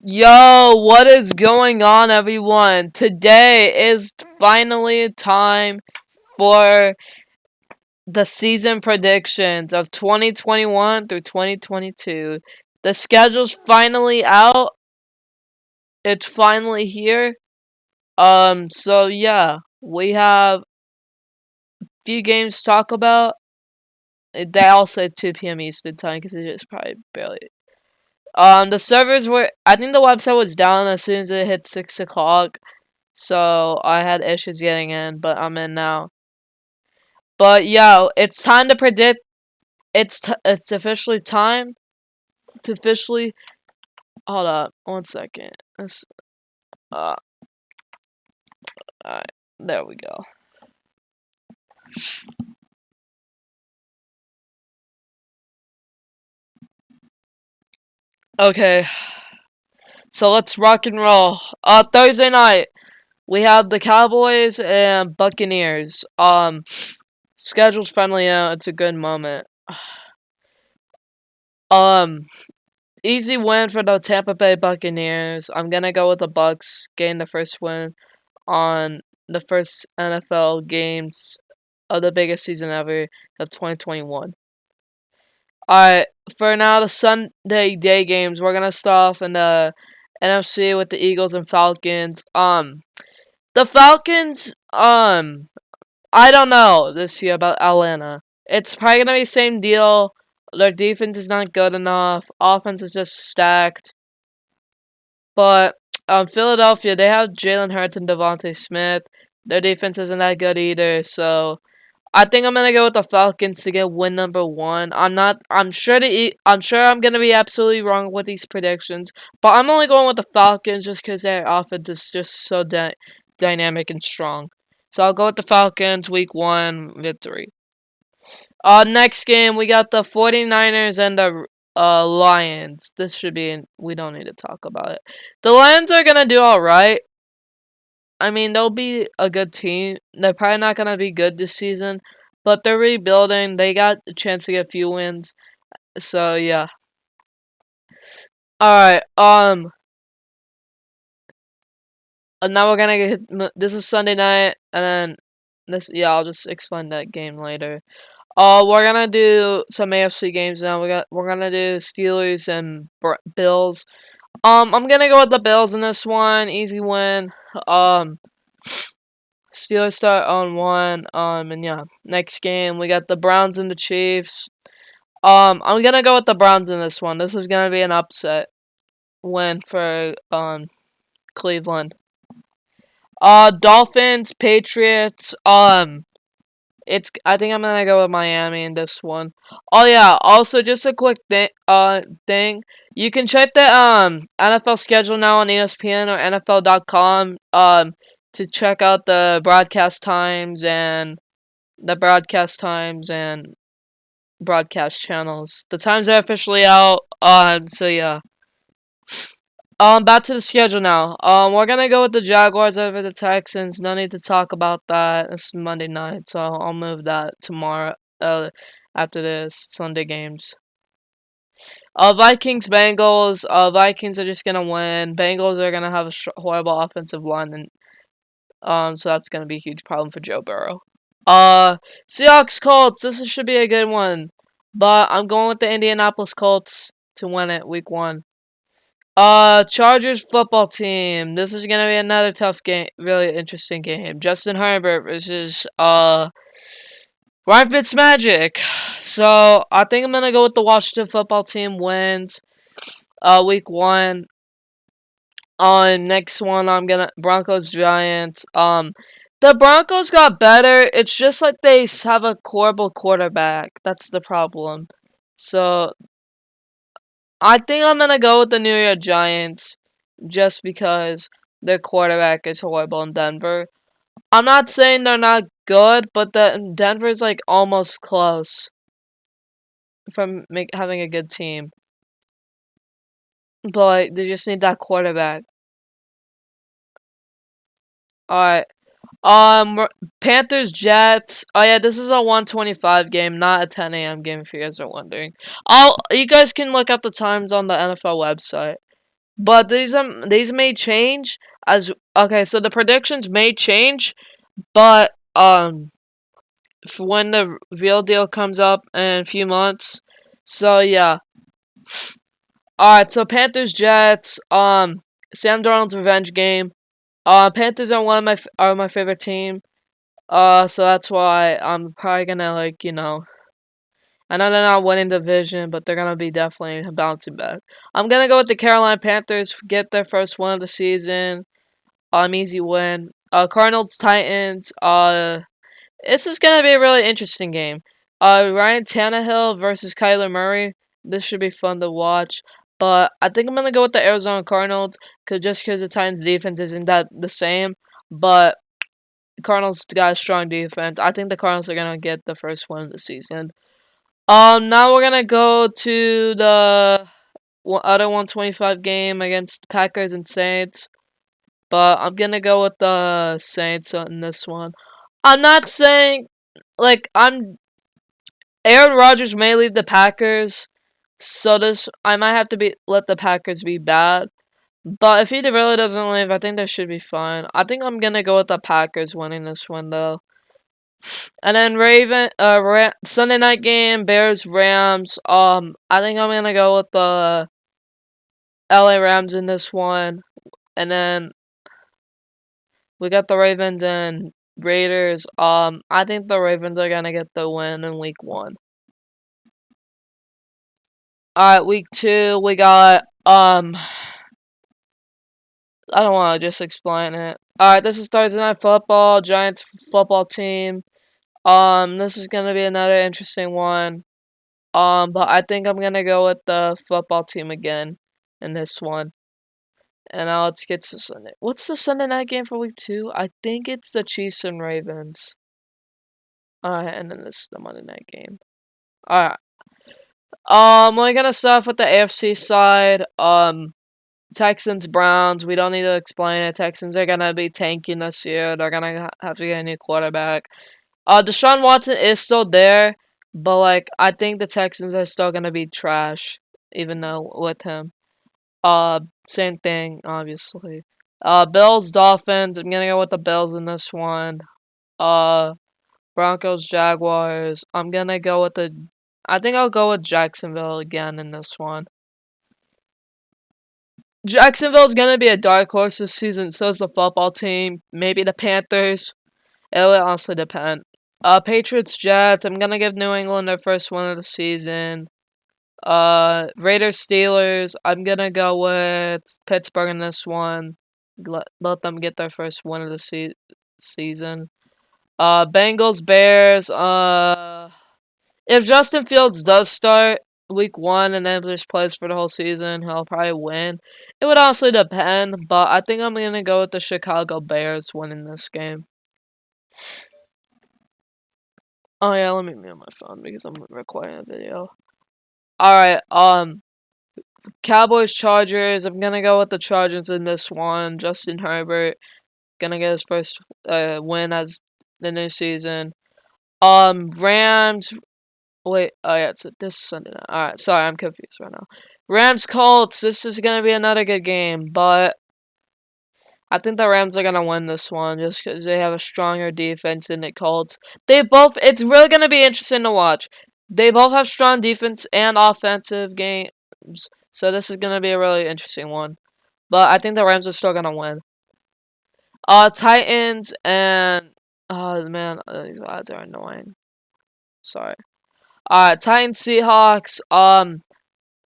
Yo, what is going on, everyone? Today is finally time for the season predictions of 2021 through 2022. The schedule's finally out. It's finally here. So yeah, we have a few games to talk about. They all said 2 p.m. Eastern time because it's probably barely. The servers were. I think the website was down as soon as it hit 6 o'clock. So I had issues getting in, but I'm in now. But yo, it's time to predict. It's officially time to officially. Hold up, 1 second. Uh, alright, there we go. Okay, so let's rock and roll. Thursday night we have the Cowboys and Buccaneers. Schedule's friendly out. It's a good moment. Um, Easy win for the Tampa Bay Buccaneers. I'm gonna go with the Bucks getting the first win on the first NFL games of the biggest season ever of 2021. Alright, for now the Sunday day games, we're gonna start off in the NFC with the Eagles and Falcons. The Falcons, I don't know this year about Atlanta. It's probably gonna be the same deal. Their defense is not good enough. Offense is just stacked. But Philadelphia, they have Jalen Hurts and Devontae Smith. Their defense isn't that good either. So I think I'm gonna go with the Falcons to get win number one. I'm not. I'm sure I'm sure I'm gonna be absolutely wrong with these predictions, but I'm only going with the Falcons just because their offense is just so dynamic and strong. So I'll go with the Falcons. Week 1 victory. Next game we got the 49ers and the Lions. This should be. We don't need to talk about it. The Lions are gonna do all right. I mean, they'll be a good team. They're probably not gonna be good this season, but they're rebuilding. They got a chance to get a few wins. So yeah. All right. And now we're gonna get. This is Sunday night, and then this. Yeah, I'll just explain that game later. We're gonna do some AFC games now. We're gonna do Steelers and Bills. I'm gonna go with the Bills in this one. Easy win. Steelers start on 1. And yeah, next game we got the Browns and the Chiefs. I'm gonna go with the Browns in this one. This is gonna be an upset win for Cleveland. Dolphins, Patriots. It's. I think I'm gonna go with Miami in this one. Oh yeah. Also, just a quick thing. You can check the NFL schedule now on ESPN or NFL.com. To check out the broadcast times and broadcast channels. The times are officially out. So yeah. Back to the schedule now. We're gonna go with the Jaguars over the Texans. No need to talk about that. It's Monday night, so I'll move that tomorrow. After this Sunday games. Vikings, Bengals. Vikings are just gonna win. Bengals are gonna have a horrible offensive line, and so that's gonna be a huge problem for Joe Burrow. Seahawks, Colts. This should be a good one, but I'm going with the Indianapolis Colts to win it week 1. Chargers football team. This is gonna be another tough game, really interesting game. Justin Herbert versus Ryan Fitzmagic. So I think I'm gonna go with the Washington football team wins. Week 1. Next one I'm gonna Broncos Giants. The Broncos got better. It's just like they have a horrible quarterback. That's the problem. So I think I'm gonna go with the New York Giants just because their quarterback is horrible in Denver. I'm not saying they're not good, but Denver's like almost close from having a good team. But they just need that quarterback. Alright. Panthers Jets. Oh yeah, this is a 1:25 game, not a 10 a.m. game. If you guys are wondering, you guys can look up the times on the NFL website. But these may change as okay. So the predictions may change, but when the real deal comes up in a few months. So yeah. All right. So Panthers Jets. Sam Darnold's revenge game. Panthers are are my favorite team. So that's why I'm probably gonna I know they're not winning the division, but they're gonna be definitely bouncing back. I'm gonna go with the Carolina Panthers, get their first win of the season. Easy win. Cardinals Titans. This is gonna be a really interesting game. Ryan Tannehill versus Kyler Murray. This should be fun to watch. But I think I'm gonna go with the Arizona Cardinals, cause the Titans defense isn't that the same. But the Cardinals got a strong defense. I think the Cardinals are gonna get the first win of the season. Now we're gonna go to the other 125 game against Packers and Saints, but I'm gonna go with the Saints in this one. I'm not saying Aaron Rodgers may leave the Packers, so this I might have to let the Packers be bad. But if he really doesn't leave, I think that should be fine. I think I'm gonna go with the Packers winning this one though. And then Sunday night game, Bears Rams. I think I'm gonna go with the LA Rams in this one. And then we got the Ravens and Raiders. I think the Ravens are gonna get the win in week 1. Alright, week 2 we got I don't wanna just explain it. Alright, this is Thursday Night Football, Giants football team. This is gonna be another interesting one. But I think I'm gonna go with the football team again in this one. And now let's get to Sunday. What's the Sunday night game for week 2? I think it's the Chiefs and Ravens. Alright, and then this is the Monday night game. Alright. We're gonna start off with the AFC side. Texans, Browns. We don't need to explain it. Texans are gonna be tanking this year. They're gonna have to get a new quarterback. Deshaun Watson is still there, but I think the Texans are still gonna be trash, even though with him. Same thing, obviously. Bills, Dolphins. I'm gonna go with the Bills in this one. Uh, Broncos, Jaguars. I think I'll go with Jacksonville again in this one. Jacksonville's gonna be a dark horse this season. So is the football team. Maybe the Panthers. It will honestly depend. Patriots, Jets. I'm gonna give New England their first win of the season. Raiders, Steelers. I'm gonna go with Pittsburgh in this one. Let them get their first win of the season. Bengals, Bears. If Justin Fields does start week 1 and then just plays for the whole season, he'll probably win. It would honestly depend, but I think I'm gonna go with the Chicago Bears winning this game. Oh yeah, let me mute my phone because I'm recording a video. Alright, Cowboys, Chargers. I'm gonna go with the Chargers in this one. Justin Herbert gonna get his first win as the new season. Rams. Wait, oh yeah, it's this Sunday night. Alright, sorry, I'm confused right now. Rams, Colts. This is gonna be another good game, but I think the Rams are gonna win this one just because they have a stronger defense than the Colts. It's really gonna be interesting to watch. They both have strong defense and offensive games, so this is gonna be a really interesting one. But I think the Rams are still gonna win. Titans and oh man, these odds are annoying. Sorry. Titans, Seahawks.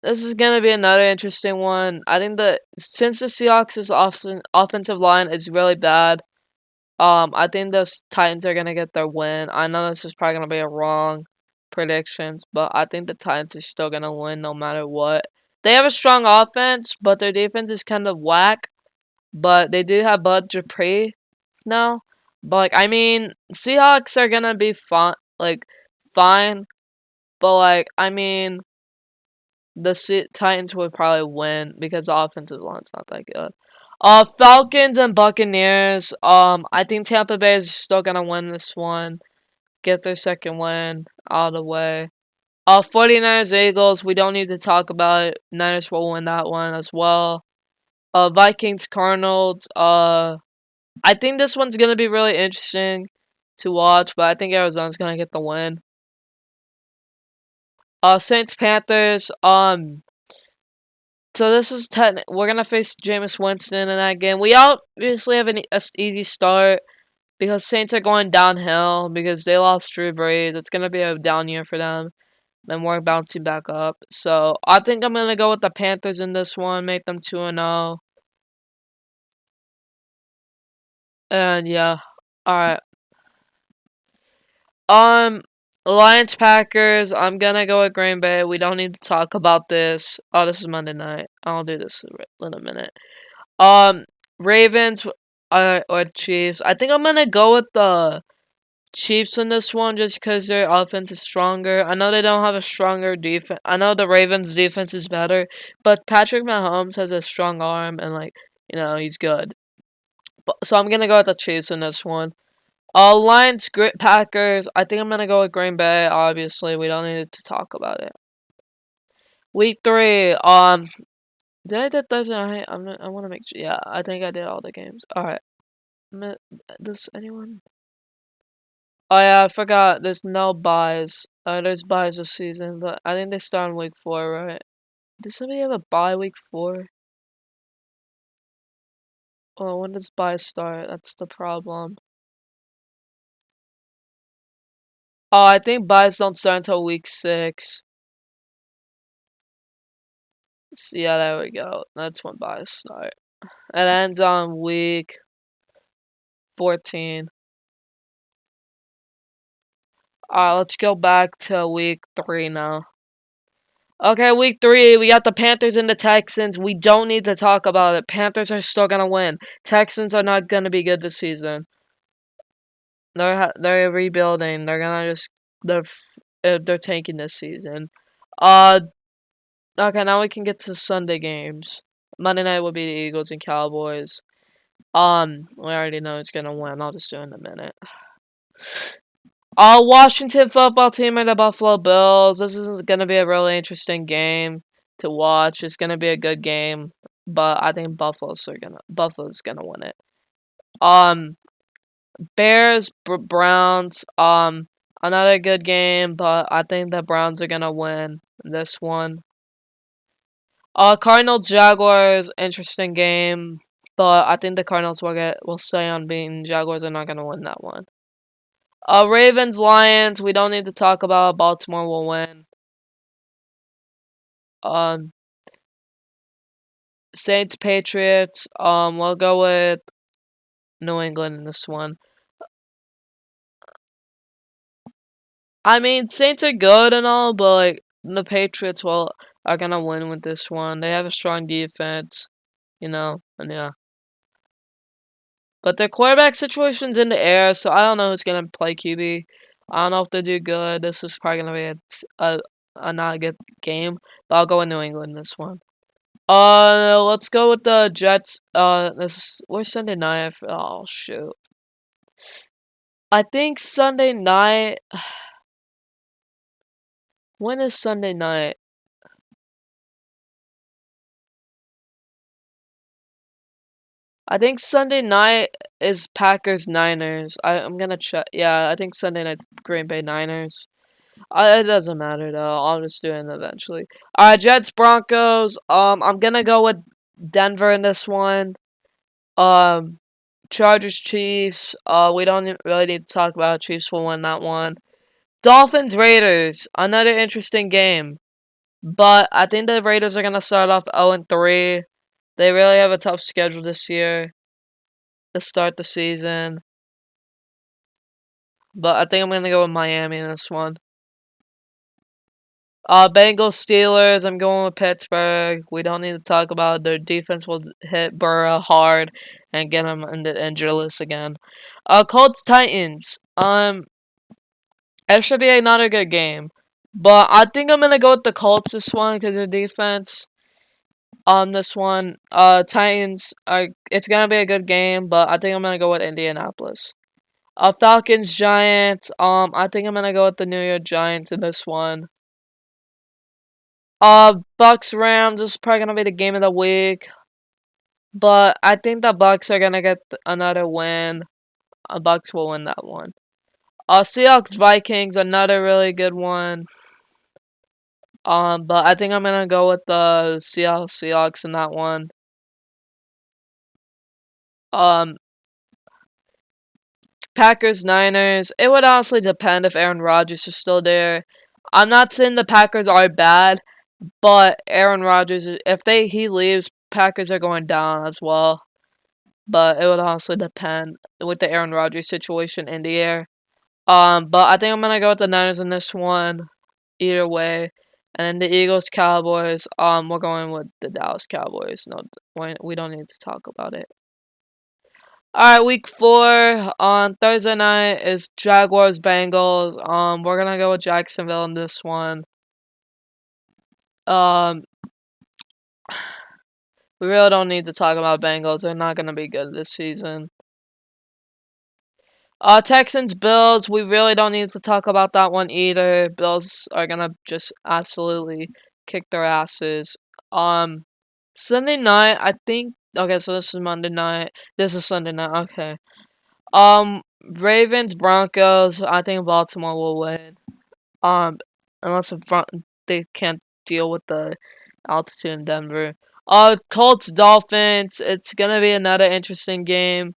This is gonna be another interesting one. I think that since the Seahawks' offensive line is really bad, I think the Titans are gonna get their win. I know this is probably gonna be a wrong predictions, but I think the Titans are still gonna win no matter what. They have a strong offense, but their defense is kind of whack. But they do have Bud Dupree now. But I mean, Seahawks are gonna be fine, fine. But I mean, the Titans would probably win because the offensive line's not that good. Falcons and Buccaneers. I think Tampa Bay is still gonna win this one. Get their second win out of the way. 49ers, Eagles. We don't need to talk about it. Niners will win that one as well. Vikings, Cardinals. I think this one's gonna be really interesting to watch, but I think Arizona's gonna get the win. Saints, Panthers. So this is we're gonna face Jameis Winston in that game. We obviously have an easy start because Saints are going downhill because they lost Drew Brees. It's gonna be a down year for them. Then we're bouncing back up. So I think I'm gonna go with the Panthers in this one, make them 2-0. And yeah. Alright. Um Lions Packers, I'm gonna go with Green Bay. We don't need to talk about this. Oh, this is Monday night. I'll do this in a minute. Ravens or Chiefs. I think I'm gonna go with the Chiefs in this one just because their offense is stronger. I know they don't have a stronger defense. I know the Ravens' defense is better, but Patrick Mahomes has a strong arm and he's good. So I'm gonna go with the Chiefs in this one. Lions, Packers. I think I'm gonna go with Green Bay. Obviously, we don't need to talk about it. Week 3. Did I do Thursday night? I want to make sure. Yeah, I think I did all the games. All right. Does anyone? Oh yeah, I forgot. There's no buys. There's buys this season, but I think they start in week 4, right? Does somebody have a bye week 4? Oh, when does buys start? That's the problem. Oh, I think buys don't start until week 6. So, yeah, there we go. That's when buys start. It ends on week 14. Alright, let's go back to week 3 now. Okay, week 3, we got the Panthers and the Texans. We don't need to talk about it. Panthers are still gonna win. Texans are not gonna be good this season. They're rebuilding. They're tanking this season. Okay, now we can get to Sunday games. Monday night will be the Eagles and Cowboys. We already know it's gonna win. I'll just do it in a minute. Washington football team and the Buffalo Bills. This is gonna be a really interesting game to watch. It's gonna be a good game, but I think Buffalo's gonna win it. Bears, Browns. Another good game, but I think the Browns are gonna win this one. Cardinals, Jaguars. Interesting game, but I think the Cardinals will stay on being. Jaguars are not gonna win that one. Ravens, Lions, we don't need to talk about. Baltimore will win. Saints, Patriots, we'll go with New England in this one. I mean, Saints are good and all, but the Patriots are gonna win with this one. They have a strong defense, and yeah. But their quarterback situation's in the air, so I don't know who's gonna play QB. I don't know if they do good. This is probably gonna be a not a good game, but I'll go with New England in this one. Let's go with the Jets. Where's Sunday night? Oh shoot. I think Sunday night. When is Sunday night? I think Sunday night is Packers Niners. I'm gonna check. Yeah, I think Sunday night's Green Bay Niners. It doesn't matter though. I'll just do it eventually. Jets Broncos. I'm gonna go with Denver in this one. Chargers Chiefs. We don't really need to talk about it. Chiefs will win that one. Dolphins Raiders. Another interesting game. But I think the Raiders are gonna start off 0-3. They really have a tough schedule this year to start the season. But I think I'm gonna go with Miami in this one. Bengals Steelers. I'm going with Pittsburgh. We don't need to talk about it. Their defense will hit Burrow hard and get him in the injury list again. Colts Titans. It should be another good game. But I think I'm gonna go with the Colts this one because their defense. On this one, Titans are. It's gonna be a good game, but I think I'm gonna go with Indianapolis. Falcons Giants. I think I'm gonna go with the New York Giants in this one. Bucks Rams. This is probably gonna be the game of the week. but I think the Bucks are gonna get another win. Bucks will win that one. Seahawks Vikings, another really good one. But I think I'm gonna go with the Seahawks in that one. Um, Packers Niners. It would honestly depend if Aaron Rodgers is still there. I'm not saying the Packers are bad, but Aaron Rodgers, if he leaves, Packers are going down as well. But it would honestly depend with the Aaron Rodgers situation in the air. But I think I'm gonna go with the Niners in this one, either way. And then the Eagles Cowboys. We're going with the Dallas Cowboys. No, we don't need to talk about it. All right, week 4 on Thursday night is Jaguars Bengals. We're gonna go with Jacksonville in this one. Um, we really don't need to talk about Bengals. They're not gonna be good this season. Texans Bills. We really don't need to talk about that one either. Bills are gonna just absolutely kick their asses. Sunday night. I think. Okay, so this is Monday night. This is Sunday night. Okay. Ravens Broncos. I think Baltimore will win. Um, unless they can't deal with the altitude in Denver. Colts Dolphins. It's gonna be another interesting game.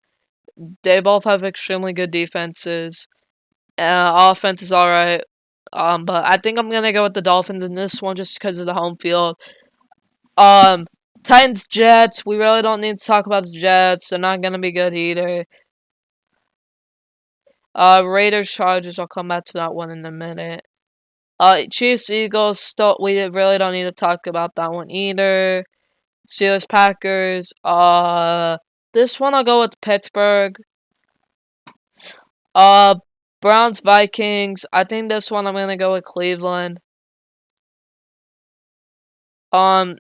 They both have extremely good defenses. Offense is alright. But I think I'm gonna go with the Dolphins in this one just because of the home field. Um, Titans Jets. We really don't need to talk about the Jets. They're not gonna be good either. Raiders Chargers. I'll come back to that one in a minute. Chiefs Eagles. Still, we really don't need to talk about that one either. Steelers Packers. This one I'll go with Pittsburgh. Uh, Browns Vikings. I think this one I'm gonna go with Cleveland. Um,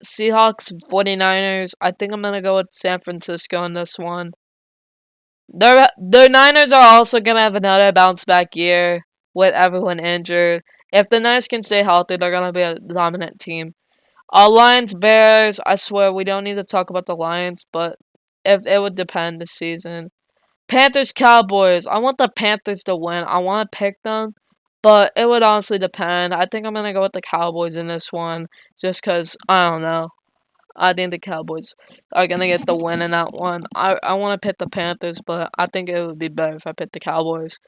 Seahawks 49ers. I think I'm gonna go with San Francisco in this one. The Niners are also gonna have another bounce back year with everyone injured. If the Niners can stay healthy, they're gonna be a dominant team. Lions Bears. I swear we don't need to talk about the Lions, but if it would depend this season. Panthers Cowboys. I want the Panthers to win. I want to pick them, but it would honestly depend. I think I'm gonna go with the Cowboys in this one, just cause I don't know. I think the Cowboys are gonna get the win in that one. I want to pick the Panthers, but I think it would be better if I picked the Cowboys.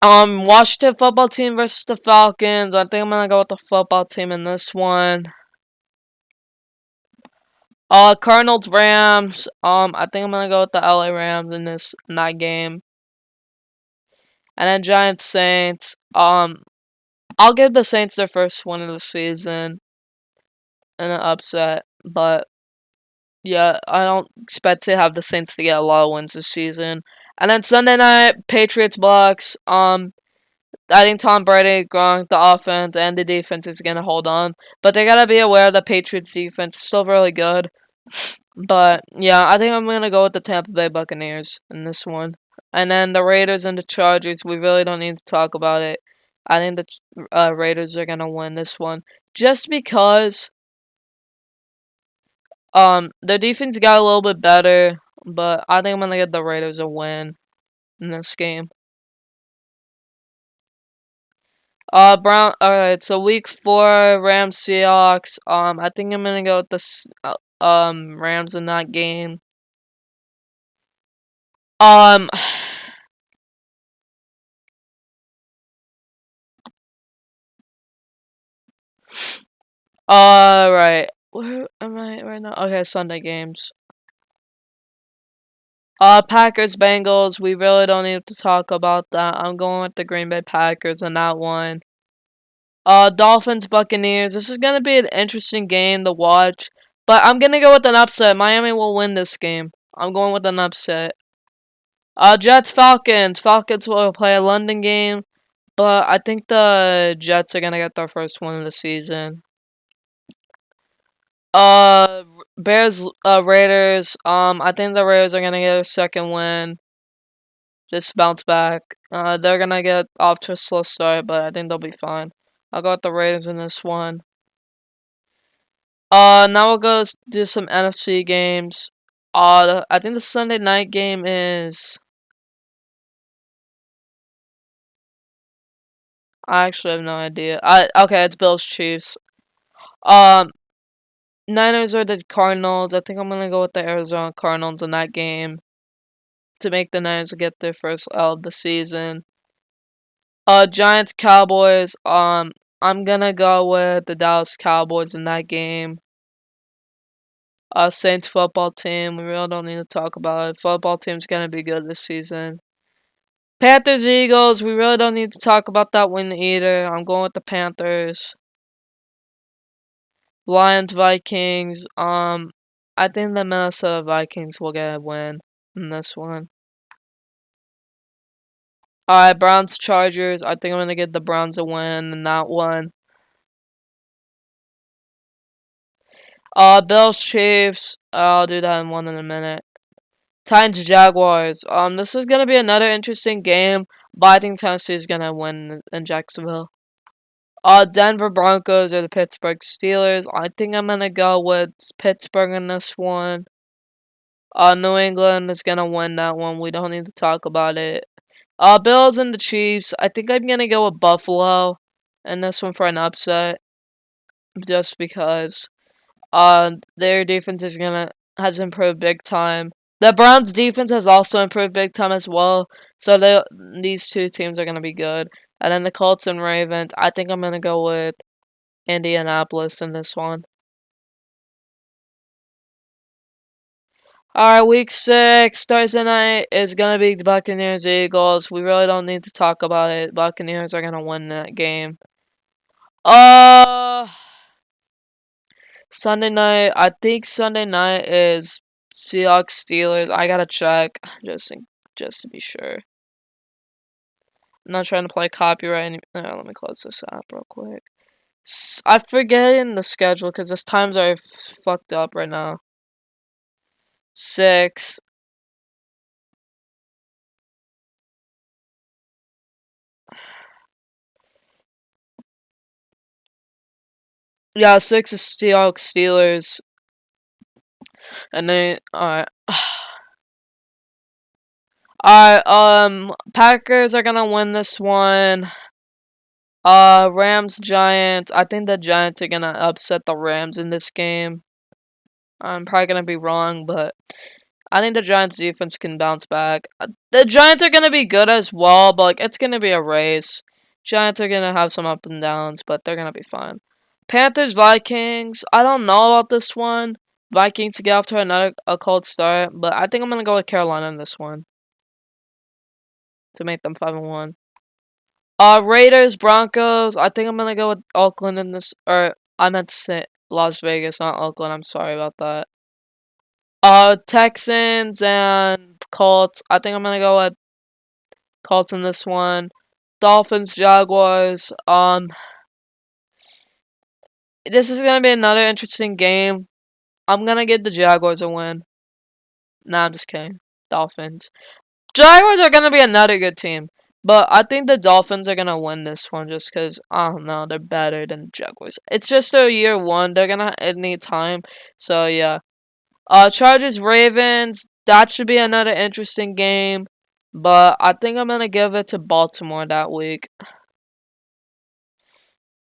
Washington football team versus the Falcons. I think I'm gonna go with the football team in this one. Cardinals Rams. I think I'm gonna go with the LA Rams in that game. And then Giants Saints. I'll give the Saints their first win of the season in an upset, but yeah, I don't expect to have the Saints to get a lot of wins this season. And then Sunday night, Patriots Bucks. I think Tom Brady, Gronk, the offense and the defense is gonna hold on, but they gotta be aware the Patriots defense is still really good. But yeah, I think I'm gonna go with the Tampa Bay Buccaneers in this one. And then the Raiders and the Chargers, we really don't need to talk about it. I think the Raiders are gonna win this one just because their defense got a little bit better, but I think I'm gonna get the Raiders a win in this game. Brown. All right, so week 4, Rams Seahawks. I think I'm gonna go with the Rams in that game. Um. Right. Where am I right now? Okay, Sunday games. Packers Bengals. We really don't need to talk about that. I'm going with the Green Bay Packers in that one. Dolphins Buccaneers. This is gonna be an interesting game to watch, but I'm gonna go with an upset. Miami will win this game. I'm going with an upset. Jets Falcons. Falcons will play a London game, but I think the Jets are gonna get their first win of the season. Bears, Raiders. I think the Raiders are gonna get a second win. Just bounce back. They're gonna get off to a slow start, but I think they'll be fine. I'll go with the Raiders in this one. Now we'll go do some NFC games. I think the Sunday night game is. I actually have no idea. Okay, it's Bills Chiefs. Um, Niners are the Cardinals. I think I'm gonna go with the Arizona Cardinals in that game to make the Niners get their first L of the season. Giants Cowboys. I'm gonna go with the Dallas Cowboys in that game. Saints football team. We really don't need to talk about it. Football team's gonna be good this season. Panthers Eagles. We really don't need to talk about that win either. I'm going with the Panthers. Lions Vikings. I think the Minnesota Vikings will get a win in this one. Alright, Browns Chargers. I think I'm gonna give the Browns a win in that one. Bills Chiefs. I'll do that in one in a minute. Titans Jaguars. This is gonna be another interesting game, but I think Tennessee is gonna win in Jacksonville. Denver Broncos or the Pittsburgh Steelers. I think I'm gonna go with Pittsburgh in this one. New England is gonna win that one. We don't need to talk about it. Bills and the Chiefs. I think I'm gonna go with Buffalo in this one for an upset, just because their defense has improved big time. The Browns defense has also improved big time as well. So these two teams are gonna be good. And then the Colts and Ravens. I think I'm gonna go with Indianapolis in this one. Alright, week 6, Thursday night is gonna be the Buccaneers Eagles. We really don't need to talk about it. Buccaneers are gonna win that game. Sunday night. I think Sunday night is Seahawks Steelers. I gotta check just to be sure. I'm not trying to play copyright. Let me close this app real quick. I forget in the schedule because this times are fucked up right now. 6. Yeah, 6 is Seahawks Steelers. And then alright. Alright, Packers are gonna win this one. Rams Giants. I think the Giants are gonna upset the Rams in this game. I'm probably gonna be wrong, but I think the Giants defense can bounce back. The Giants are gonna be good as well, but like it's gonna be a race. Giants are gonna have some up and downs, but they're gonna be fine. Panthers Vikings. I don't know about this one. Vikings to get off to a cold start, but I think I'm gonna go with Carolina in this one to make them 5-1. Raiders Broncos. I think I'm gonna go with Oakland in this, or I meant to say Las Vegas, not Oakland. I'm sorry about that. Texans and Colts. I think I'm gonna go with Colts in this one. Dolphins, Jaguars. This is gonna be another interesting game. I'm gonna give the Jaguars a win. Nah, I'm just kidding. Dolphins. Jaguars are gonna be another good team. But I think the Dolphins are gonna win this one just because, I don't know, they're better than the Jaguars. It's just their year 1. They're gonna need time. So, yeah. Chargers, Ravens. That should be another interesting game. But I think I'm going to give it to Baltimore that week.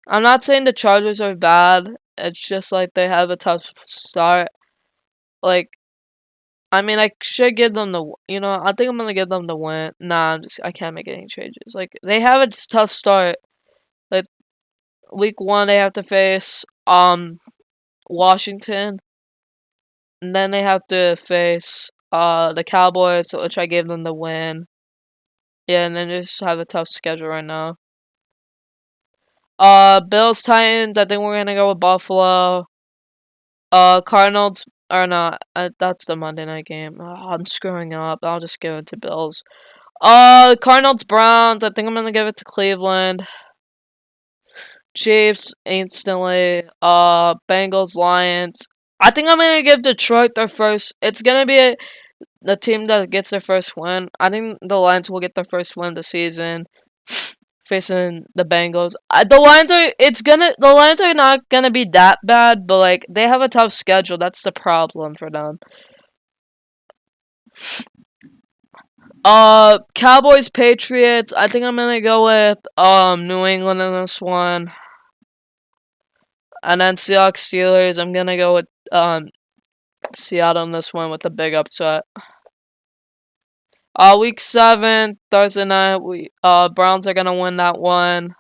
I'm not saying the Chargers are bad. It's just like they have a tough start. Like, I mean, I should give them the, I think I'm going to give them the win. Nah, I can't make any changes. Like, they have a tough start. Like, week 1, they have to face, Washington. And then they have to face, the Cowboys, which I gave them the win. Yeah, and then just have a tough schedule right now. Bills, Titans, I think we're gonna go with Buffalo. Cardinals, or not, that's the Monday night game. Oh, I'm screwing up. I'll just give it to Bills. Cardinals, Browns, I think I'm gonna give it to Cleveland. Chiefs, instantly. Bengals, Lions. I think I'm gonna give Detroit their first. It's gonna be the team that gets their first win. I think the Lions will get their first win of the season. facing the Bengals. The Lions are not gonna be that bad, but like they have a tough schedule. That's the problem for them. Cowboys, Patriots. I think I'm gonna go with New England in this one. And then Seahawks, Steelers. I'm gonna go with Seattle in this one with the big upset. Week 7, Thursday night. Browns are gonna win that one.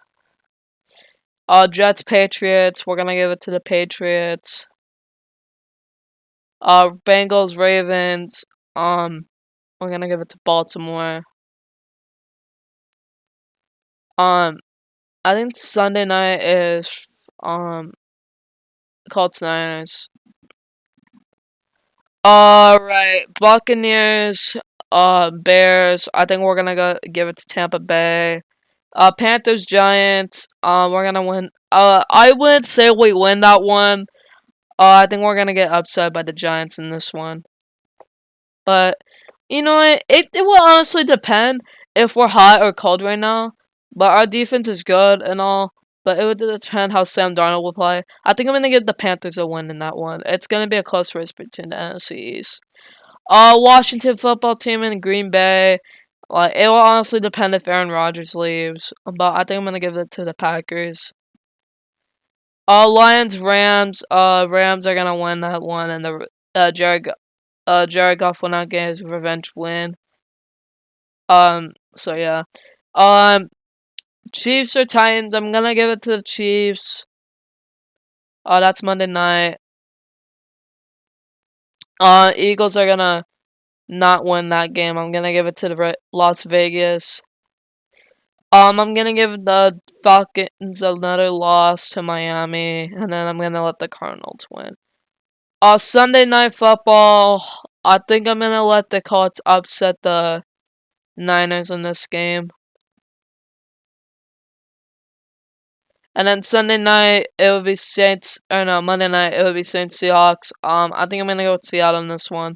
Jets, Patriots. We're gonna give it to the Patriots. Bengals, Ravens. We're gonna give it to Baltimore. I think Sunday night is Colts Niners. Alright, Buccaneers, Bears. I think we're gonna give it to Tampa Bay. Panthers, Giants. We're gonna win. I wouldn't say we win that one. I think we're gonna get upset by the Giants in this one. But you know what? It will honestly depend if we're hot or cold right now. But our defense is good and all. But it would depend how Sam Darnold will play. I think I'm gonna give the Panthers a win in that one. It's gonna be a close race between the NFC East. Washington football team in Green Bay. Like it will honestly depend if Aaron Rodgers leaves. But I think I'm gonna give it to the Packers. Lions, Rams. Rams are gonna win that one, and the Jared Goff will not get his revenge win. So yeah. Chiefs or Titans. I'm gonna give it to the Chiefs. That's Monday night. Eagles are gonna not win that game. I'm gonna give it to the Las Vegas. I'm gonna give the Falcons another loss to Miami, and then I'm gonna let the Cardinals win. Sunday night football. I think I'm gonna let the Colts upset the Niners in this game. And then Sunday night it would be Saints, or no, Monday night it would be Saints Seahawks. I think I'm gonna go with Seattle in this one.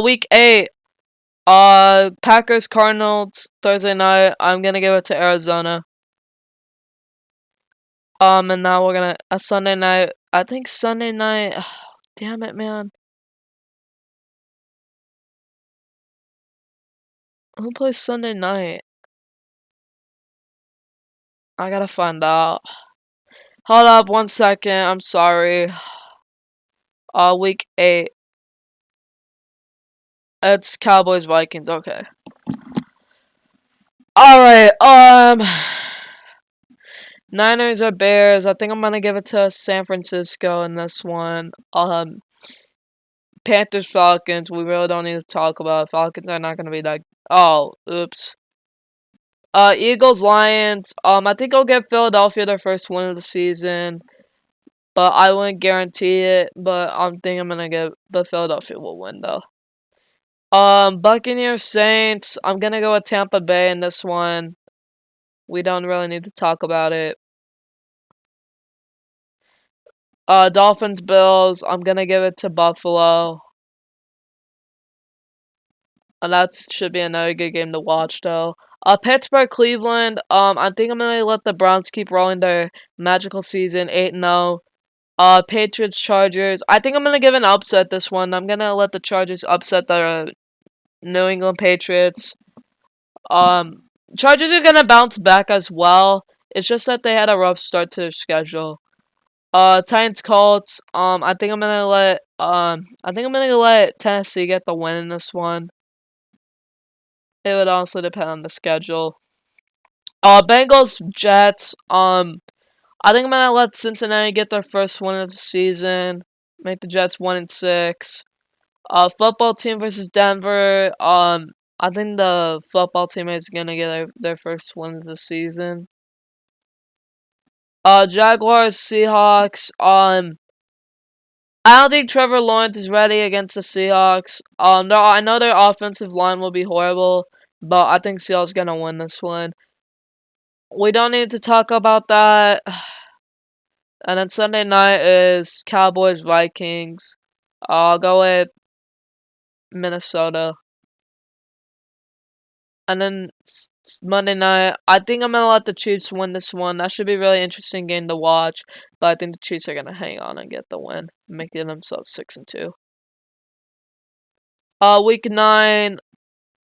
Week 8. Packers Cardinals Thursday night. I'm gonna give it to Arizona. And now we're gonna Sunday night. I think Sunday night. Damn it, man. Who plays Sunday night? I gotta find out. Hold up 1 second. I'm sorry. Week 8. It's Cowboys Vikings. Okay. All right. Niners or Bears. I think I'm gonna give it to San Francisco in this one. Panthers Falcons. We really don't need to talk about it. Falcons are not gonna be that. Oh, oops. Eagles Lions. I think I'll get Philadelphia their first win of the season, but I wouldn't guarantee it. But I'm gonna get. But Philadelphia will win though. Buccaneers Saints. I'm gonna go with Tampa Bay in this one. We don't really need to talk about it. Dolphins Bills. I'm gonna give it to Buffalo. And that should be another good game to watch though. Pittsburgh Cleveland. I think I'm gonna let the Browns keep rolling their magical season 8-0. Patriots Chargers. I think I'm gonna give an upset this one. I'm gonna let the Chargers upset the New England Patriots. Chargers are gonna bounce back as well. It's just that they had a rough start to their schedule. Titans Colts. I think I'm gonna let Tennessee get the win in this one. It would also depend on the schedule. Bengals Jets. I think I'm gonna let Cincinnati get their first win of the season. Make the Jets 1-6. Football team versus Denver. I think the football team is gonna get their first win of the season. Jaguars, Seahawks. I don't think Trevor Lawrence is ready against the Seahawks. I know their offensive line will be horrible, but I think Seattle's gonna win this one. We don't need to talk about that. And then Sunday night is Cowboys, Vikings. I'll go with Minnesota. And then Monday night, I think I'm gonna let the Chiefs win this one. That should be a really interesting game to watch. But I think the Chiefs are gonna hang on and get the win, making themselves 6-2. Week 9,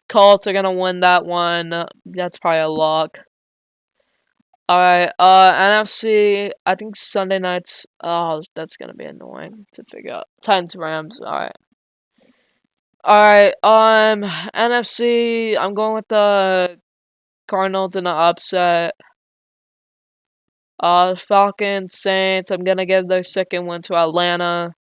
Colts are gonna win that one. That's probably a lock. Alright, NFC, I think Sunday nights, oh, that's gonna be annoying to figure out. Titans, Rams, alright. Alright, NFC, I'm going with the Cardinals in an upset. Falcons, Saints, I'm gonna give their second win to Atlanta.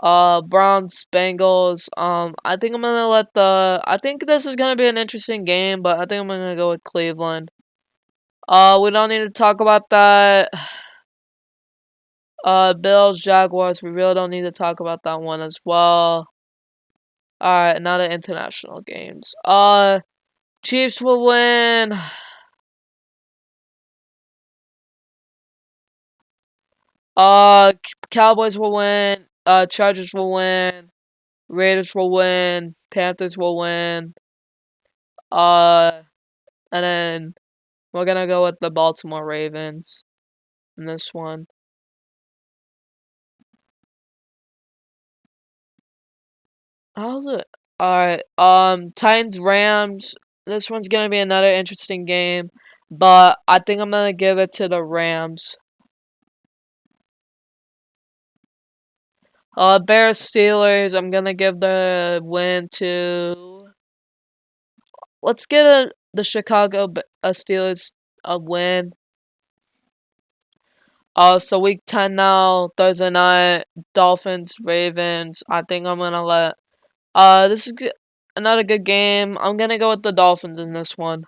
Browns, Bengals, I think I'm gonna I think this is gonna be an interesting game, but I think I'm gonna go with Cleveland. We don't need to talk about that. Bills, Jaguars, we really don't need to talk about that one as well. Alright, now the international games. Chiefs will win. Cowboys will win. Chargers will win. Raiders will win. Panthers will win. And then we're gonna go with the Baltimore Ravens in this one. How's it? Alright, Titans, Rams. This one's gonna be another interesting game, but I think I'm gonna give it to the Rams. Bears, Steelers. I'm gonna give the win to. Let's get the Chicago Steelers a win. So week 10 now, Thursday night, Dolphins, Ravens. I think I'm gonna let. This is another good game. I'm gonna go with the Dolphins in this one.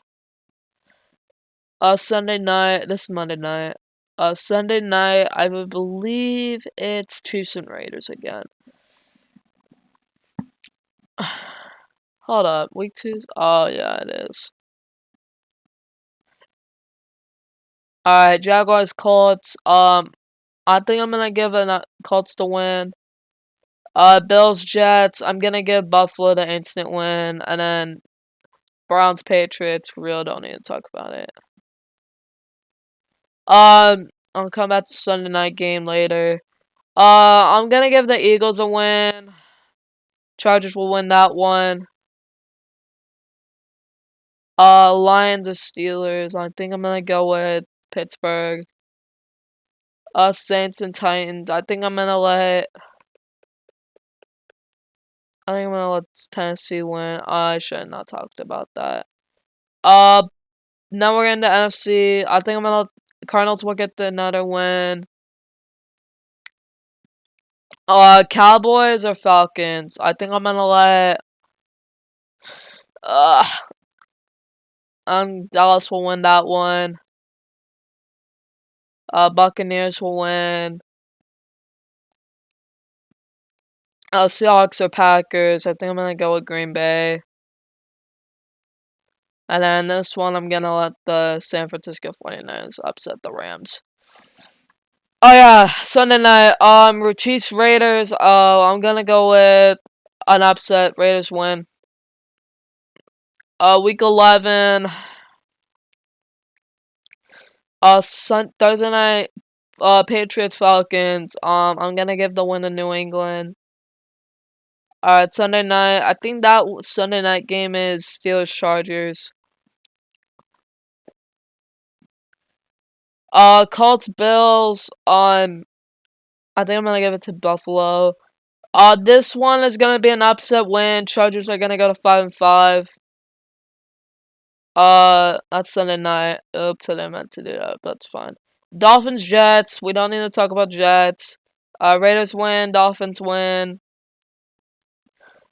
Sunday night. This is Monday night. Sunday night, I would believe it's Chiefs and Raiders again. Hold up, week 2? Oh, yeah, it is. Alright, Jaguars, Colts. I think I'm gonna give the Colts the win. Bills, Jets. I'm gonna give Buffalo the instant win. And then Browns, Patriots. We really don't need to talk about it. I'll come back to Sunday night game later. I'm gonna give the Eagles a win. Chargers will win that one. Lions or Steelers. I think I'm gonna go with Pittsburgh. Saints and Titans. I think I'm gonna let Tennessee win. I should have not talked about that. Now we're in the NFC. I think I'm gonna let the Cardinals will get another win. Cowboys or Falcons. I think I'm gonna let Dallas will win that one. Buccaneers will win. Seahawks or Packers. I think I'm gonna go with Green Bay. And then this one, I'm gonna let the San Francisco 49ers upset the Rams. Oh yeah, Sunday night, Chiefs, Raiders. I'm gonna go with an upset. Raiders win. Week 11. Thursday night, Patriots, Falcons. I'm gonna give the win to New England. Alright, Sunday night. I think that Sunday night game is Steelers, Chargers. Colts, Bills. I think I'm gonna give it to Buffalo. This one is gonna be an upset win. Chargers are gonna go to 5-5. That's Sunday night. Oops, I didn't meant to do that, but that's fine. Dolphins, Jets. We don't need to talk about Jets. Raiders win. Dolphins win.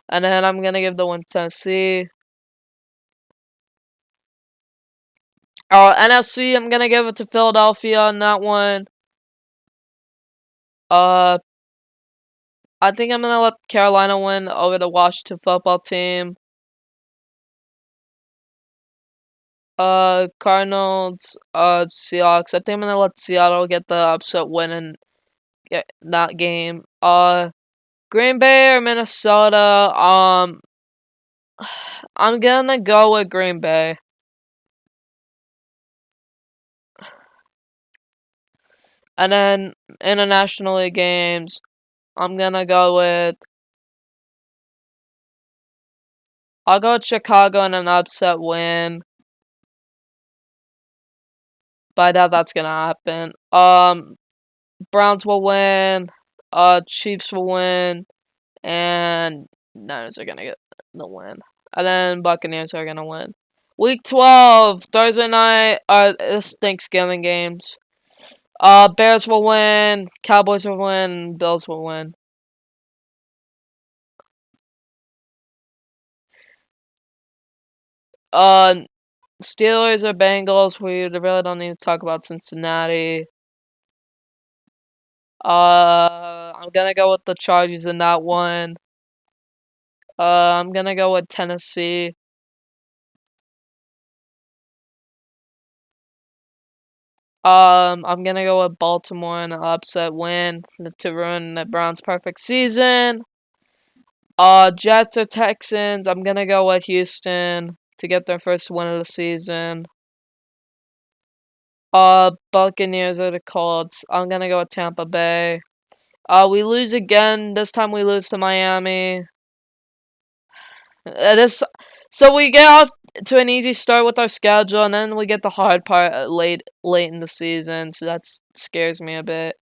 And then I'm gonna give the win to Tennessee. NFC. I'm gonna give it to Philadelphia on that one. I think I'm gonna let Carolina win over the Washington football team. Cardinals, Seahawks. I think I'm gonna let Seattle get the upset win in that game. Green Bay or Minnesota. I'm gonna go with Green Bay. And then International League games, I'm gonna go with. I'll go with Chicago in an upset win. But I doubt that's gonna happen. Browns will win. Chiefs will win. And Niners are gonna get the win. And then Buccaneers are gonna win. Week 12, Thursday night, it's Thanksgiving games. Bears will win, Cowboys will win, Bills will win. Steelers or Bengals, we really don't need to talk about Cincinnati. I'm gonna go with the Chargers in that one. I'm gonna go with Tennessee. I'm gonna go with Baltimore in an upset win to ruin the Browns' perfect season. Jets or Texans, I'm gonna go with Houston to get their first win of the season. Buccaneers or the Colts, I'm gonna go with Tampa Bay. We lose again. This time we lose to Miami. So we get off to an easy start with our schedule, and then we get the hard part late in the season. So that scares me a bit.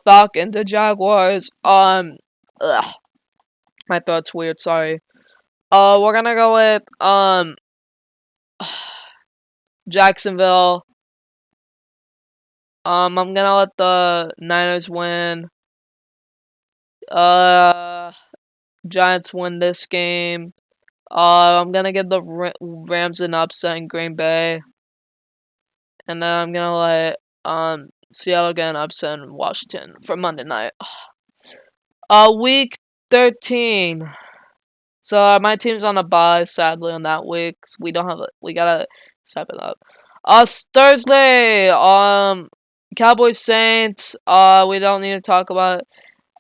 Falcons or Jaguars. Ugh, my throat's weird. Sorry. We're gonna go with Jacksonville. I'm gonna let the Niners win. Giants win this game. I'm gonna give the Rams an upset in Green Bay, and then I'm gonna let Seattle get an upset in Washington for Monday night. Week 13. So my team's on a bye, sadly, on that week. We don't have we gotta step it up. Thursday. Cowboys Saints. We don't need to talk about it.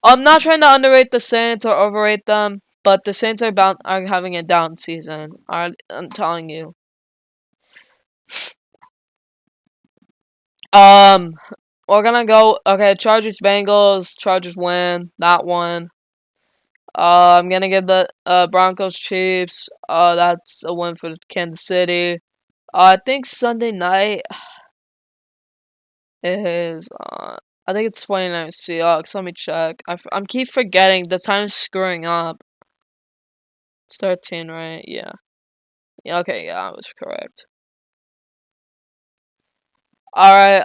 I'm not trying to underrate the Saints or overrate them, but the Saints are having a down season. I'm telling you. We're gonna go. Okay, Chargers Bengals. Chargers win that one. I'm gonna give the Broncos Chiefs. That's a win for Kansas City. I think Sunday night is. I think it's 49ers Seahawks. Let me check. I'm keep forgetting. The time's screwing up. It's 13, right? Yeah. Yeah. Okay. Yeah, I was correct. All right.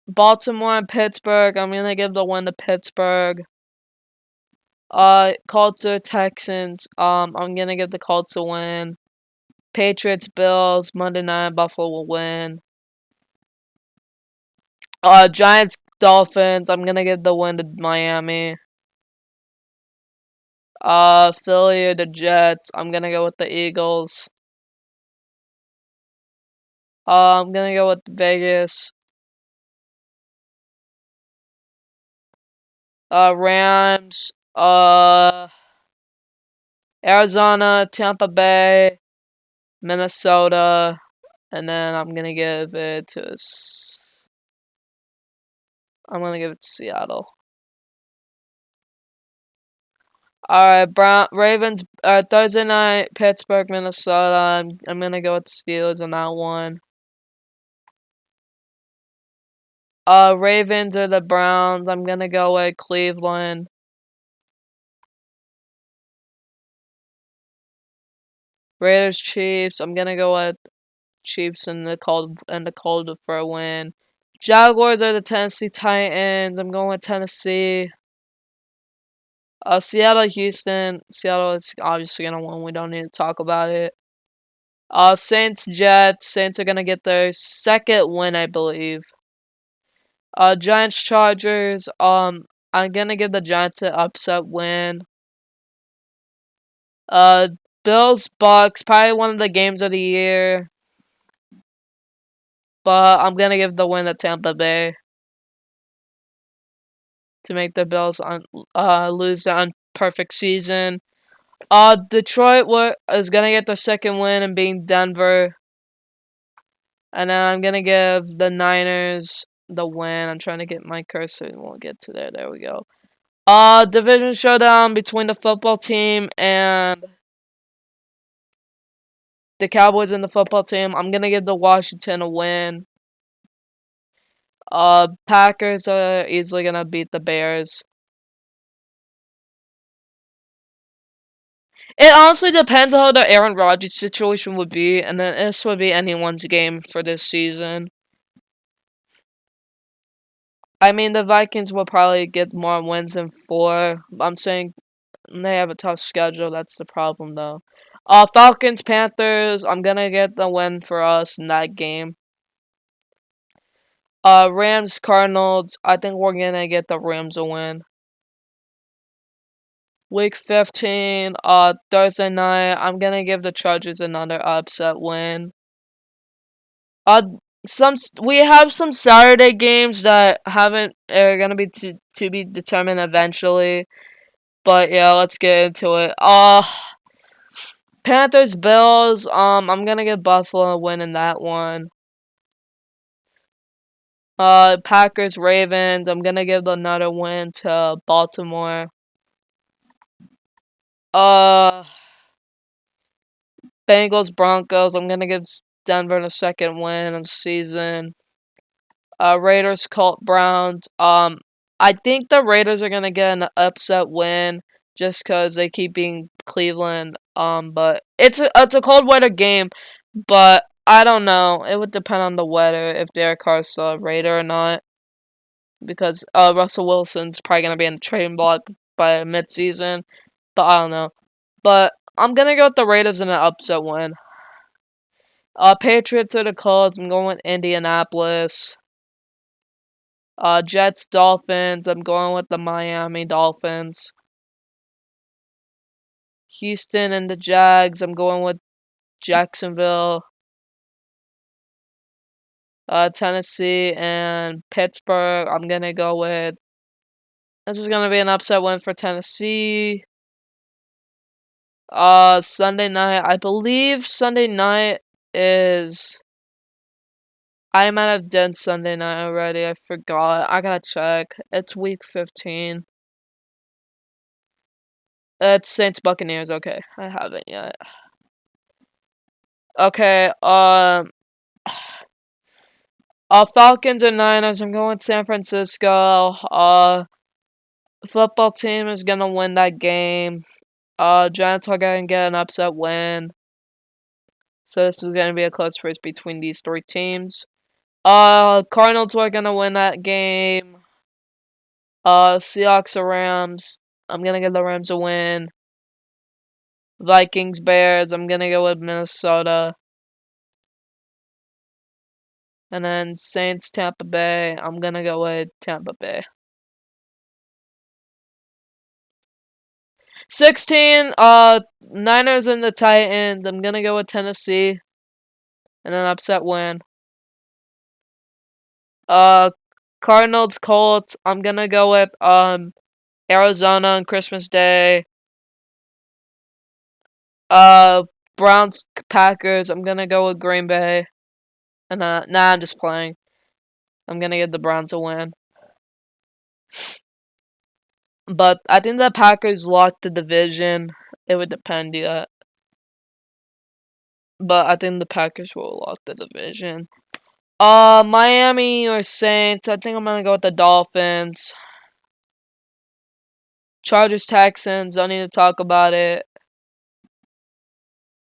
Baltimore and Pittsburgh. I'm gonna give the win to Pittsburgh. Colts or Texans. I'm gonna give the Colts a win. Patriots, Bills, Monday night, Buffalo will win. Giants, Dolphins, I'm gonna give the win to Miami. Philly or the Jets, I'm gonna go with the Eagles. I'm gonna go with Vegas. Rams, Arizona, Tampa Bay, Minnesota, and then I'm gonna give it to. I'm gonna give it to Seattle. Alright, Ravens, Thursday night, Pittsburgh, Minnesota. I'm gonna go with the Steelers on that one. Ravens or the Browns. I'm gonna go with Cleveland. Raiders, Chiefs. I'm gonna go with Chiefs in the cold for a win. Jaguars are the Tennessee Titans. I'm going with Tennessee. Seattle, Houston. Seattle is obviously gonna win. We don't need to talk about it. Saints, Jets. Saints are gonna get their second win, I believe. Giants, Chargers. I'm gonna give the Giants an upset win. Uh, Bills, Bucks. Probably one of the games of the year. But I'm gonna give the win to Tampa Bay to make the Bills lose their unperfect season. Detroit is gonna get their second win and being Denver. And then I'm gonna give the Niners the win. I'm trying to get my cursor and we'll get to there. There we go. Division showdown between the football team and the Cowboys and the football team. I'm gonna give the Washington a win. Packers are easily gonna beat the Bears. It honestly depends on how the Aaron Rodgers situation would be, and then this would be anyone's game for this season. I mean, the Vikings will probably get more wins than 4. I'm saying they have a tough schedule. That's the problem, though. Falcons, Panthers. I'm gonna get the win for us in that game. Rams, Cardinals. I think we're gonna get the Rams a win. Week 15, Thursday night. I'm gonna give the Chargers another upset win. We have some Saturday games that haven't are gonna be to be determined eventually. But yeah, let's get into it. Panthers, Bills. I'm gonna give Buffalo a win in that one. Packers, Ravens. I'm gonna give another win to Baltimore. Bengals, Broncos. I'm gonna give Denver the second win of the season. Raiders, Colt, Browns. I think the Raiders are gonna get an upset win just because they keep beating Cleveland. But it's a cold weather game, but I don't know. It would depend on the weather if Derek Carr's still a Raider or not. Because Russell Wilson's probably gonna be in the trading block by midseason, but I don't know. But I'm gonna go with the Raiders in an upset win. Patriots or the Colts. I'm going with Indianapolis. Jets, Dolphins. I'm going with the Miami Dolphins. Houston and the Jags. I'm going with Jacksonville. Tennessee and Pittsburgh. I'm gonna go with. This is gonna be an upset win for Tennessee. Sunday night. I believe Sunday night is. I might have done Sunday night already. I forgot. I gotta check. It's week 15. It's Saints Buccaneers. Okay, I haven't yet. Okay. Falcons and Niners. I'm going San Francisco. Football team is gonna win that game. Giants are gonna get an upset win. So this is gonna be a close race between these 3 teams. Cardinals are gonna win that game. Seahawks or Rams. I'm gonna give the Rams a win. Vikings, Bears. I'm gonna go with Minnesota. And then Saints, Tampa Bay. I'm gonna go with Tampa Bay. 16, Niners and the Titans. I'm gonna go with Tennessee. And an upset win. Cardinals, Colts. I'm gonna go with Arizona on Christmas Day. Browns, Packers. I'm gonna go with Green Bay. And nah, I'm just playing. I'm gonna give the Browns a win. But I think the Packers locked the division. It would depend yet. But I think the Packers will lock the division. Miami or Saints. I think I'm gonna go with the Dolphins. Chargers, Texans. Don't need to talk about it.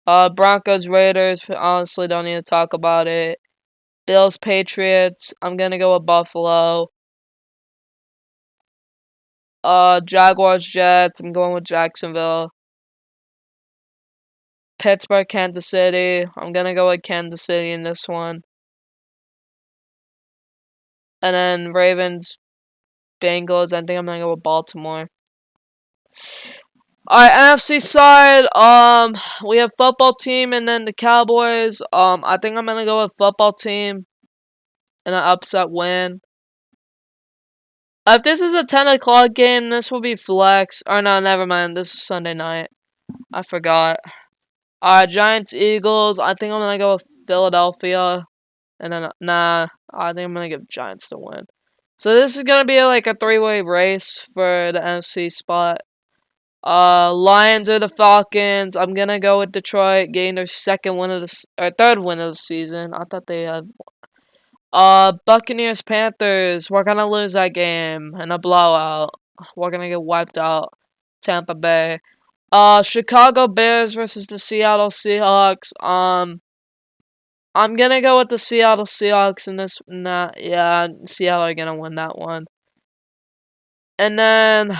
Broncos, Raiders. Honestly, don't need to talk about it. Bills, Patriots. I'm gonna go with Buffalo. Jaguars, Jets. I'm going with Jacksonville. Pittsburgh, Kansas City. I'm gonna go with Kansas City in this one. And then Ravens, Bengals. I think I'm gonna go with Baltimore. Alright, NFC side, we have football team and then the Cowboys. I think I'm gonna go with football team and an upset win. If this is a 10 o'clock game, this will be flex. Or no, never mind. This is Sunday night. I forgot. Giants, Eagles. I think I'm gonna go with Philadelphia. And then, nah, I think I'm gonna give Giants to win. So this is gonna be like a three-way race for the NFC spot. Lions or the Falcons. I'm gonna go with Detroit, getting their second win of the or third win of the season. I thought they had. Buccaneers, Panthers. We're gonna lose that game in a blowout. We're gonna get wiped out. Tampa Bay. Chicago Bears versus the Seattle Seahawks. I'm gonna go with the Seattle Seahawks in this. Nah, yeah, Seattle are gonna win that one. And then,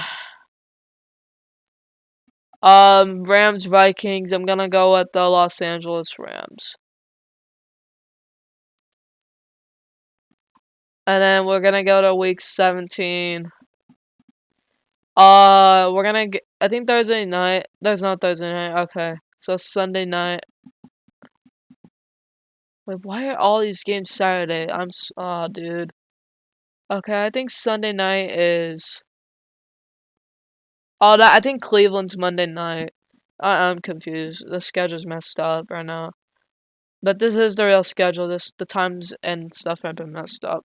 Rams Vikings. I'm gonna go with the Los Angeles Rams. And then we're gonna go to week 17. We're gonna get. I think Thursday night. There's no Thursday night. Okay, so Sunday night. Wait, why are all these games Saturday? Dude. Okay, I think Sunday night is. Oh, I think Cleveland's Monday night. I'm confused. The schedule's messed up right now. But this is the real schedule. The times and stuff have been messed up.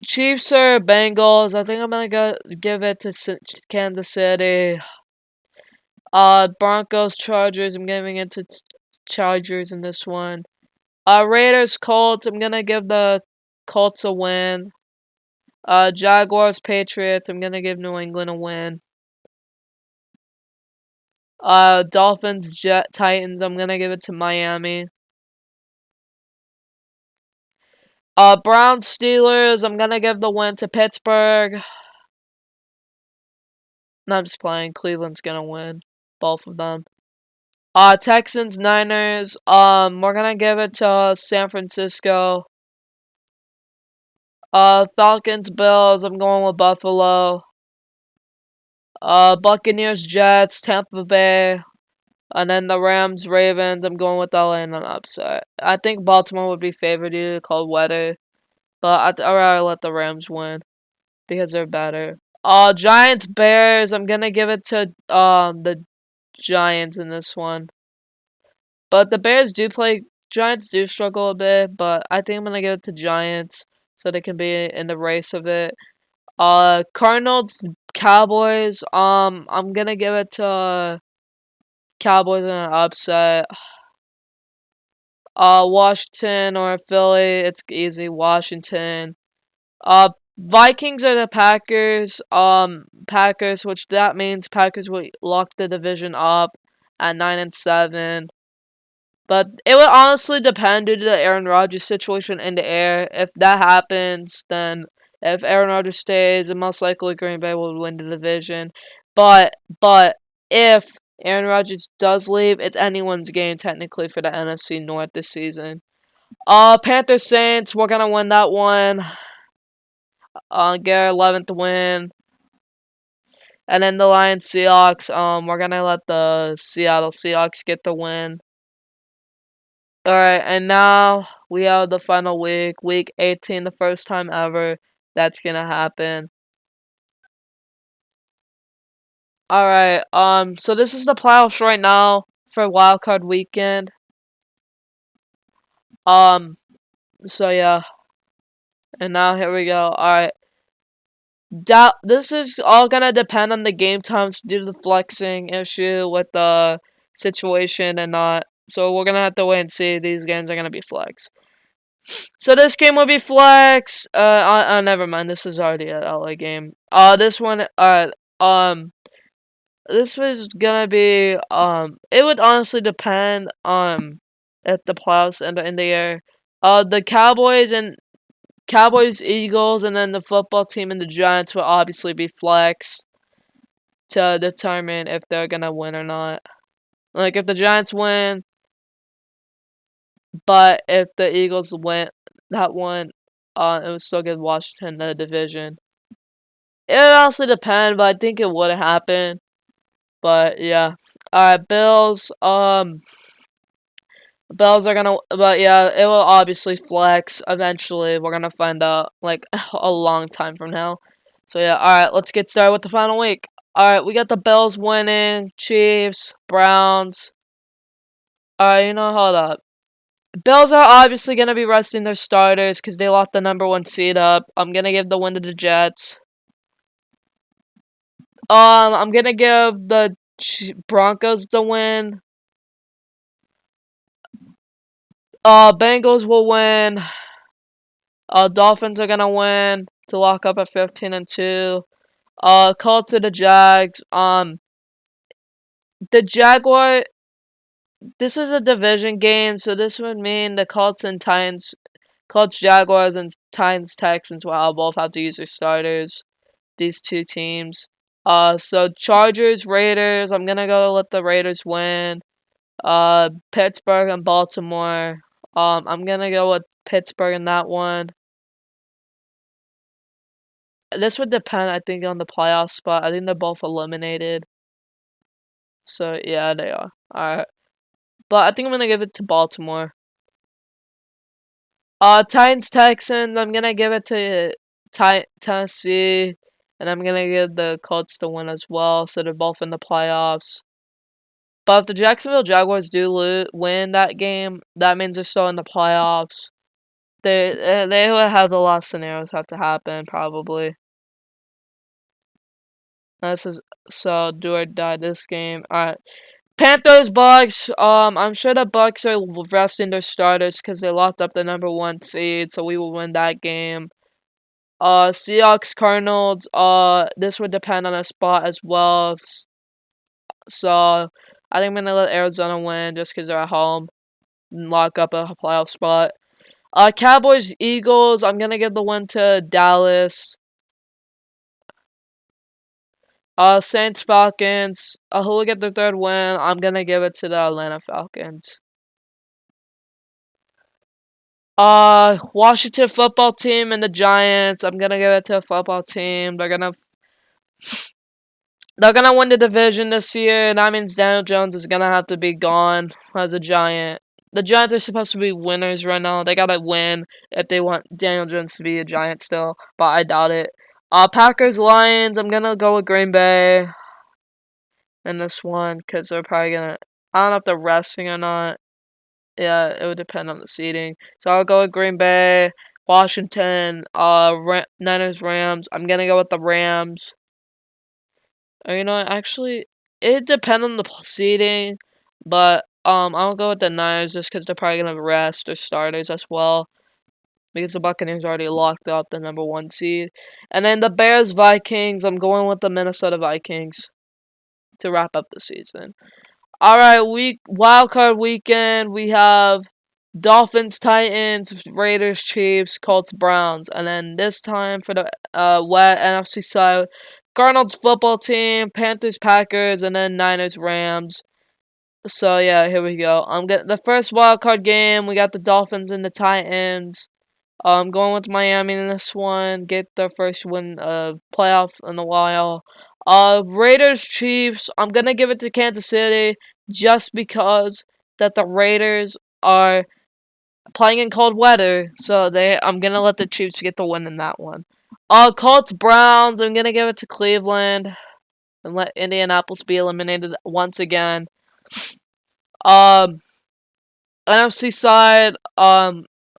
Chiefs or Bengals. I think I'm gonna give it to Kansas City. Broncos, Chargers. I'm giving it to Chargers in this one. Raiders, Colts. I'm gonna give the Colts a win. Jaguars, Patriots. I'm gonna give New England a win. Dolphins, Titans. I'm gonna give it to Miami. Browns, Steelers. I'm gonna give the win to Pittsburgh. No, I'm just playing. Cleveland's gonna win. Both of them. Texans, Niners. We're gonna give it to San Francisco. Falcons, Bills. I'm going with Buffalo. Buccaneers, Jets, Tampa Bay. And then the Rams, Ravens. I'm going with LA in an upset. I think Baltimore would be favored due to cold weather. But I'd rather let the Rams win. Because they're better. Giants, Bears. I'm gonna give it to the Giants in this one. But the Bears Giants do struggle a bit, but I think I'm gonna give it to Giants so they can be in the race of it. Cardinals, Cowboys. I'm gonna give it to Cowboys in an upset. Washington or Philly. It's easy. Washington. Vikings are the Packers. Packers, which that means Packers will lock the division up at 9-7. But it would honestly depend due to the Aaron Rodgers situation in the air. If that happens, then if Aaron Rodgers stays, then most likely Green Bay will win the division. But if Aaron Rodgers does leave, it's anyone's game technically for the NFC North this season. Panthers Saints, we're gonna win that one. Get our 11th win. And then the Lions Seahawks, we're gonna let the Seattle Seahawks get the win. Alright, and now we have the final week, week 18, the first time ever that's gonna happen. Alright, so this is the playoffs right now for wildcard weekend. So yeah. And now here we go. Alright. This is all gonna depend on the game times due to the flexing issue with the situation and not. So we're gonna have to wait and see. These games are gonna be flex. So this game will be flex. Never mind. This is already an LA game. This one. This was gonna be. It would honestly depend if the playoffs end in the air. The Cowboys, Eagles, and then the football team and the Giants will obviously be flex to determine if they're gonna win or not. Like if the Giants win, but if the Eagles win that one, it would still give Washington the division. It would honestly depend, but I think it would happen. But yeah. Alright, Bills, Bills are gonna, but yeah, it will obviously flex eventually. We're gonna find out, like, a long time from now. So yeah, alright, let's get started with the final week. Alright, we got the Bills winning, Chiefs, Browns. Alright, hold up. Bills are obviously going to be resting their starters because they locked the #1 seed up. I'm going to give the win to the Jets. I'm going to give the Broncos the win. Bengals will win. Dolphins are going to win to lock up at 15-2. Colts to the Jags. The Jaguar. This is a division game, so this would mean the Colts and Titans, Colts, Jaguars, and Titans, Texans will both have to use their starters. These two teams. So Chargers, Raiders. I'm gonna go let the Raiders win. Pittsburgh and Baltimore. I'm gonna go with Pittsburgh in that one. This would depend, I think, on the playoff spot. I think they're both eliminated. So yeah, they are. Alright. But I think I'm gonna give it to Baltimore. Titans, Texans. I'm gonna give it to Tennessee, and I'm gonna give the Colts the win as well. So they're both in the playoffs. But if the Jacksonville Jaguars do win that game, that means they're still in the playoffs. They would have the last scenarios have to happen probably. This is so do or die this game. Alright. Panthers, Bucks. I'm sure the Bucks are resting their starters because they locked up the #1 seed, so we will win that game. Seahawks, Cardinals. This would depend on a spot as well. So I think I'm gonna let Arizona win just because they're at home and lock up a playoff spot. Cowboys, Eagles. I'm gonna give the win to Dallas. Saints, Falcons. Who will get the third win? I'm gonna give it to the Atlanta Falcons. Washington football team and the Giants. I'm gonna give it to a football team. They're gonna win the division this year, and that means Daniel Jones is gonna have to be gone as a Giant. The Giants are supposed to be winners right now. They gotta win if they want Daniel Jones to be a Giant still, but I doubt it. Packers, Lions. I'm gonna go with Green Bay in this one because they're probably gonna. I don't know if they're resting or not. Yeah, it would depend on the seeding. So I'll go with Green Bay, Washington, Niners, Rams. I'm gonna go with the Rams. Actually, it depends on the seeding, but I'll go with the Niners just because they're probably gonna rest their starters as well. Because the Buccaneers already locked up the #1 seed. And then the Bears, Vikings. I'm going with the Minnesota Vikings to wrap up the season. Alright, wildcard weekend, we have Dolphins, Titans, Raiders, Chiefs, Colts, Browns. And then this time for the wet NFC side, Cardinals football team, Panthers, Packers, and then Niners, Rams. So yeah, here we go. I'm getting the first wildcard game. We got the Dolphins and the Titans. I'm going with Miami in this one. Get their first win playoff in a while. Raiders, Chiefs. I'm gonna give it to Kansas City just because that the Raiders are playing in cold weather. So I'm gonna let the Chiefs get the win in that one. Colts, Browns. I'm gonna give it to Cleveland and let Indianapolis be eliminated once again. NFC side,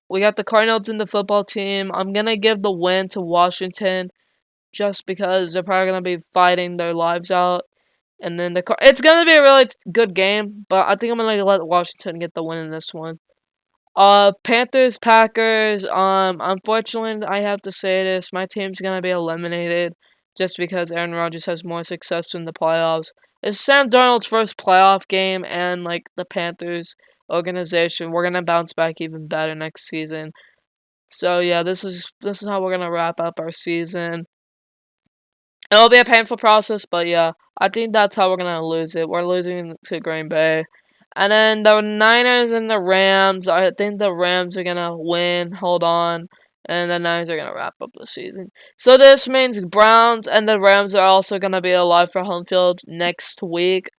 we got the Cardinals in the football team. I'm gonna give the win to Washington, just because they're probably gonna be fighting their lives out. And then it's gonna be a really good game, but I think I'm gonna let Washington get the win in this one. Panthers, Packers. Unfortunately, I have to say this. My team's gonna be eliminated just because Aaron Rodgers has more success in the playoffs. It's Sam Darnold's first playoff game, and like the Panthers organization, we're gonna bounce back even better next season. So yeah, this is how we're gonna wrap up our season. It'll be a painful process, but yeah, I think that's how we're gonna lose it. We're losing to Green Bay. And then the Niners and the Rams. I think the Rams are gonna win. Hold on. And the Niners are gonna wrap up the season. So this means Browns and the Rams are also gonna be alive for home field next week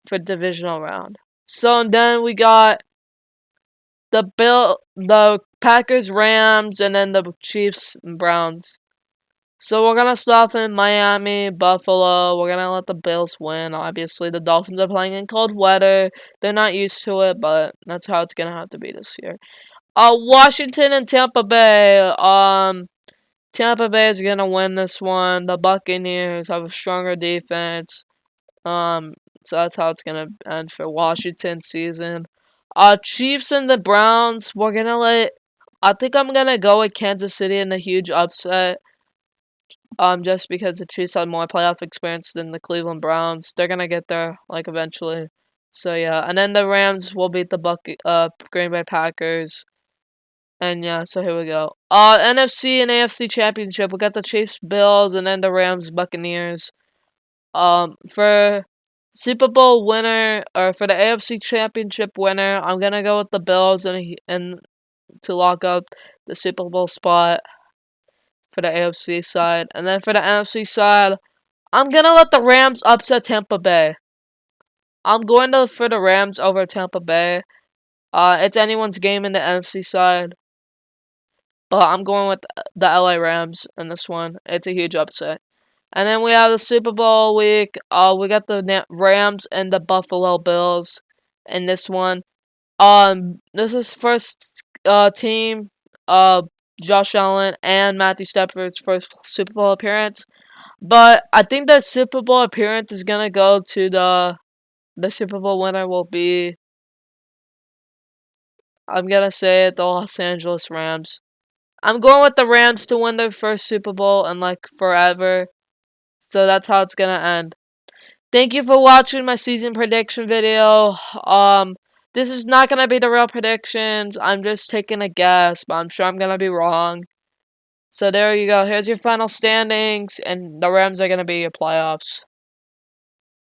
for divisional round. So then we got the Packers, Rams, and then the Chiefs and Browns. So we're gonna stop in Miami, Buffalo. We're gonna let the Bills win. Obviously, the Dolphins are playing in cold weather. They're not used to it, but that's how it's gonna have to be this year. Washington and Tampa Bay. Tampa Bay is gonna win this one. The Buccaneers have a stronger defense. So that's how it's gonna end for Washington's season. Chiefs and the Browns. I think I'm gonna go with Kansas City in a huge upset. Just because the Chiefs have more playoff experience than the Cleveland Browns. They're gonna get there, like, eventually. So, yeah. And then the Rams will beat the Green Bay Packers. And, yeah, so here we go. NFC and AFC Championship. We got the Chiefs, Bills, and then the Rams, Buccaneers. For Super Bowl winner, or for the AFC Championship winner, I'm gonna go with the Bills and to lock up the Super Bowl spot for the AFC side. And then for the NFC side, I'm gonna let the Rams upset Tampa Bay. I'm going for the Rams over Tampa Bay. It's anyone's game in the NFC side. But I'm going with the LA Rams in this one. It's a huge upset. And then we have the Super Bowl week. We got the Rams and the Buffalo Bills in this one. This is first team. Josh Allen and Matthew Stafford's first Super Bowl appearance. But I think the Super Bowl appearance is gonna go to the Super Bowl winner will be, I'm gonna say it, the Los Angeles Rams. I'm going with the Rams to win their first Super Bowl in like forever. So that's how it's gonna end. Thank you for watching my season prediction video. This is not gonna be the real predictions. I'm just taking a guess, but I'm sure I'm gonna be wrong. So there you go. Here's your final standings, and the Rams are gonna be your playoffs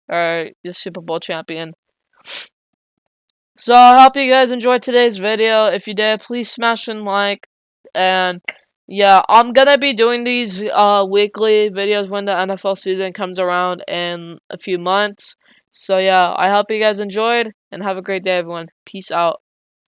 or your Super Bowl champion. So I hope you guys enjoyed today's video. If you did, please smash and like. And yeah, I'm gonna be doing these weekly videos when the NFL season comes around in a few months. So yeah, I hope you guys enjoyed and have a great day, everyone. Peace out.